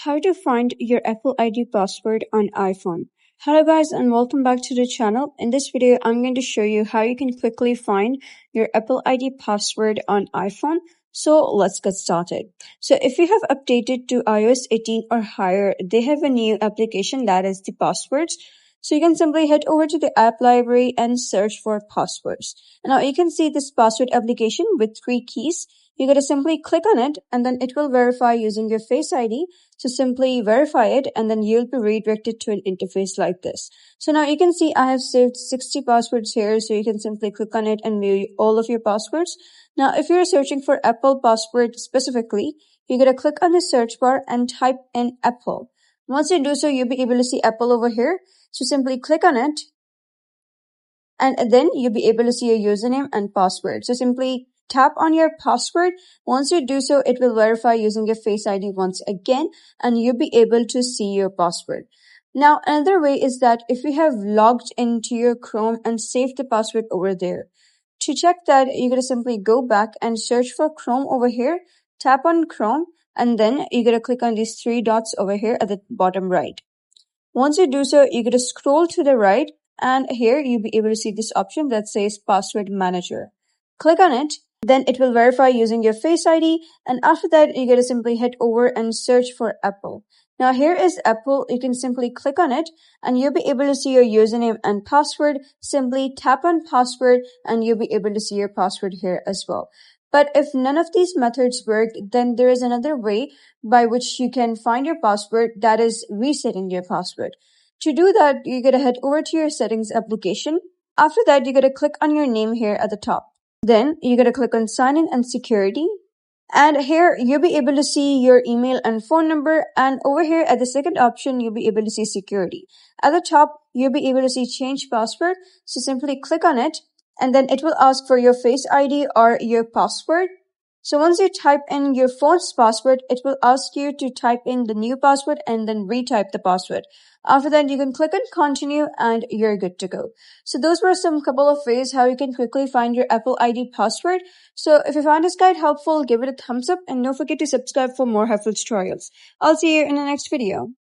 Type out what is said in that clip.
How to find your Apple ID password on iPhone. Hello guys and welcome back to the channel. In this video, I'm going to show you how you can quickly find your Apple ID password on iPhone. So let's get started. So if you have updated to iOS 18 or higher, they have a new application that is the passwords. So you can simply head over to the app library and search for passwords. And now you can see this password application with 3 keys. You gotta simply click on it and then it will verify using your Face ID. So simply verify it and then you'll be redirected to an interface like this. So now you can see I have saved 60 passwords here. So you can simply click on it and view all of your passwords. Now if you're searching for Apple password specifically, you're gonna click on the search bar and type in Apple. Once you do so, you'll be able to see Apple over here. So simply click on it and then you'll be able to see your username and password. So simply tap on your password. Once you do so, it will verify using your Face ID once again and you'll be able to see your password. Now, another way is that if you have logged into your Chrome and saved the password over there, to check that, you're going to simply go back and search for Chrome over here, tap on Chrome, and then you're going to click on these 3 dots over here at the bottom right. Once you do so, you're going to scroll to the right and here you'll be able to see this option that says Password Manager. Click on it, then it will verify using your Face ID and after that, you're going to simply head over and search for Apple. Now here is Apple. You can simply click on it and you'll be able to see your username and password. Simply tap on password and you'll be able to see your password here as well. But if none of these methods work, then there is another way by which you can find your password, that is resetting your password. To do that, you're going to head over to your settings application. After that, you're going to click on your name here at the top. Then you're going to click on sign in and security. And here you'll be able to see your email and phone number. And over here at the second option, you'll be able to see security. At the top, you'll be able to see change password. So simply click on it. And then it will ask for your Face ID or your password. So once you type in your phone's password, it will ask you to type in the new password and then retype the password. After that, you can click on continue and you're good to go. So those were some couple of ways how you can quickly find your Apple ID password. So if you found this guide helpful, give it a thumbs up and don't forget to subscribe for more helpful tutorials. I'll see you in the next video.